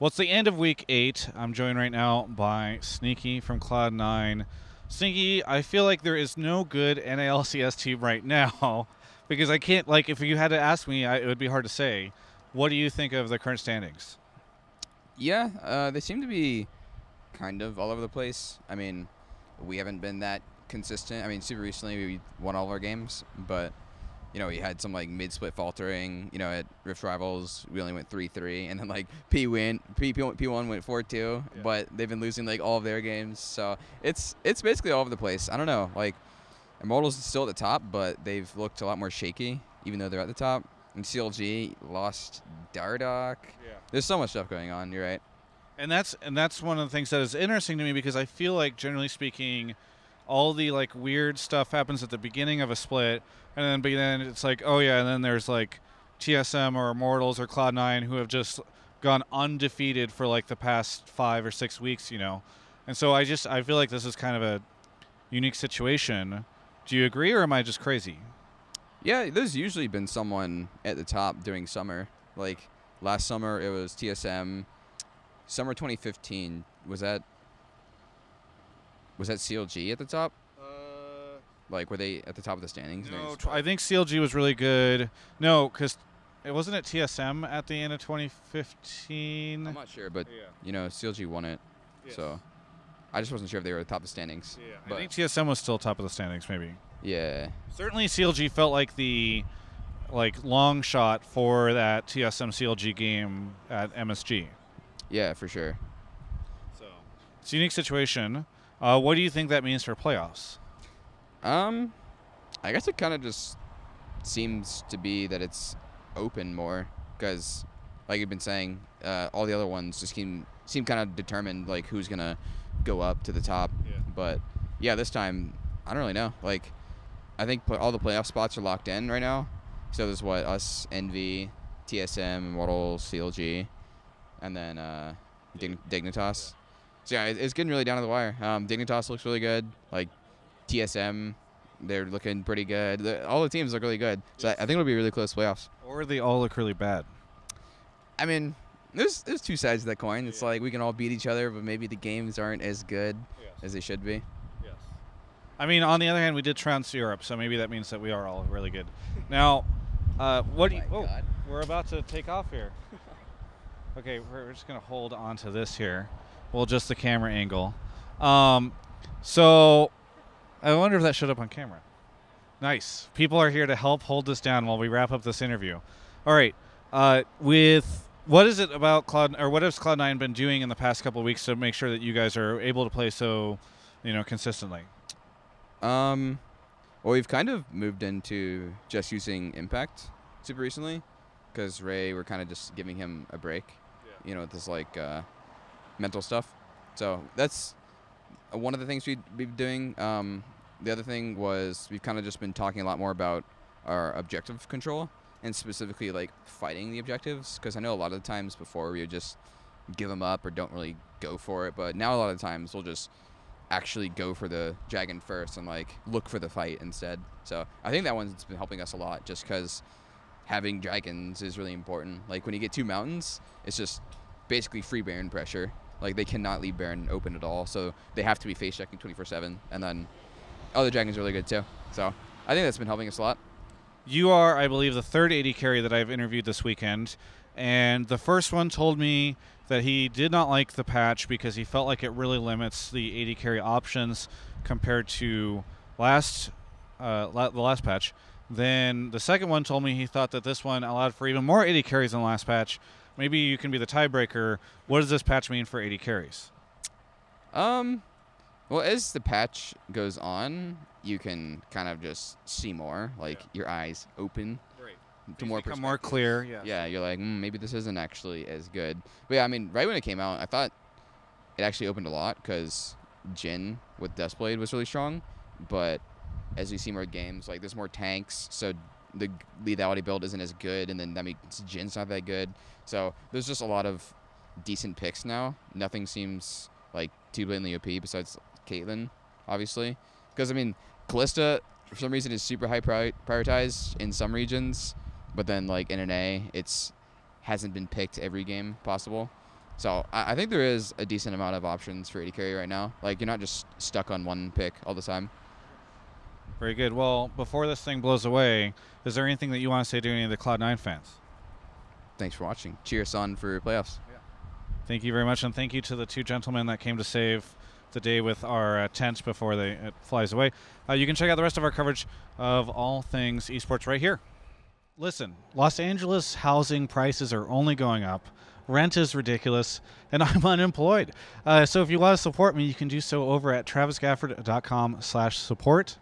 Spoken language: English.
Well, it's the end of week 8. I'm joined right now by Sneaky from Cloud9. Sneaky, I feel like there is no good NALCS team right now because I can't, like, if you had to ask me, it would be hard to say. What do you think of the current standings? Yeah, they seem to be kind of all over the place. I mean, we haven't been that consistent. I mean, super recently we won all of our games, but we had some like mid-split faltering. At Rift Rivals we only went 3-3, and then like P1 went 4-2. Yeah. But they've been losing like all of their games, so it's basically all over the place. I don't know. Like Immortals is still at the top, but they've looked a lot more shaky, even though they're at the top. And CLG lost Dardoch. Yeah. There's so much stuff going on. You're right. And that's one of the things that is interesting to me because I feel like, generally speaking, all the like weird stuff happens at the beginning of a split, and then it's like, oh yeah, and then there's like TSM or Immortals or Cloud9 who have just gone undefeated for like the past 5 or 6 weeks, And so I feel like this is kind of a unique situation. Do you agree, or am I just crazy? Yeah, there's usually been someone at the top during summer. Like last summer it was TSM. Summer 2015, was that CLG at the top? Like, were they at the top of the standings? No, I think CLG was really good. No, because it wasn't at TSM at the end of 2015. I'm not sure, but CLG won it. Yes. So I just wasn't sure if they were at the top of the standings. Yeah, I think TSM was still top of the standings, maybe. Yeah. Certainly CLG felt like the long shot for that TSM CLG game at MSG. Yeah, for sure. So it's a unique situation. What do you think that means for playoffs? I guess it kind of just seems to be that it's open more because, like you've been saying, all the other ones just seem kind of determined, like who's gonna go up to the top. Yeah. But yeah, this time I don't really know. Like, I think all the playoff spots are locked in right now. So there's us, Envy, TSM, Immortals, CLG. And then Dignitas. So yeah, it's getting really down to the wire. Dignitas looks really good. Like TSM, they're looking pretty good. All the teams look really good. So I think it'll be really close playoffs. Or they all look really bad. I mean, there's two sides to that coin. It's like we can all beat each other, but maybe the games aren't as good as they should be. Yes. I mean, on the other hand, we did trounce Europe, so maybe that means that we are all really good. Now, what do you? Oh, we're about to take off here. Okay, we're just going to hold on to this here. We'll adjust the camera angle. So I wonder if that showed up on camera. Nice. People are here to help hold this down while we wrap up this interview. All right. What is it about what has Cloud9 been doing in the past couple of weeks to make sure that you guys are able to play so, consistently? Well, we've kind of moved into just using Impact super recently because Ray, we're kind of just giving him a break. With this mental stuff. So that's one of the things we've been doing. The other thing was we've kind of just been talking a lot more about our objective control and specifically like fighting the objectives, because I know a lot of the times before we would just give them up or don't really go for it, but now a lot of times we'll just actually go for the dragon first and like look for the fight instead. So I think that one's been helping us a lot just because having dragons is really important. Like when you get 2 mountains, it's just basically free Baron pressure. Like they cannot leave Baron open at all, so they have to be face checking 24/7. And then other dragons are really good too. So I think that's been helping us a lot. You are, I believe, the third AD carry that I've interviewed this weekend, and the first one told me that he did not like the patch because he felt like it really limits the AD carry options compared to the last patch. Then the second one told me he thought that this one allowed for even more AD carries than the last patch. Maybe you can be the tiebreaker. What does this patch mean for AD carries? Well, as the patch goes on, you can kind of just see more, like your eyes open to more become more clear. Yeah, you're like, maybe this isn't actually as good. But yeah, I mean, right when it came out, I thought it actually opened a lot because Jhin with Duskblade was really strong. But as we see more games, like there's more tanks, so the lethality build isn't as good, and then that means Jin's not that good. So there's just a lot of decent picks now. Nothing seems like too blatantly OP besides Caitlyn, obviously. Because, I mean, Callista, for some reason, is super high prioritized in some regions, but then, like, in an A, hasn't been picked every game possible. So I think there is a decent amount of options for AD carry right now. Like, you're not just stuck on one pick all the time. Very good. Well, before this thing blows away, is there anything that you want to say to any of the Cloud9 fans? Thanks for watching. Cheers on for playoffs. Thank you very much, and thank you to the two gentlemen that came to save the day with our tent before it flies away. You can check out the rest of our coverage of all things esports right here. Listen, Los Angeles housing prices are only going up. Rent is ridiculous, and I'm unemployed. So if you want to support me, you can do so over at travisgafford.com/support.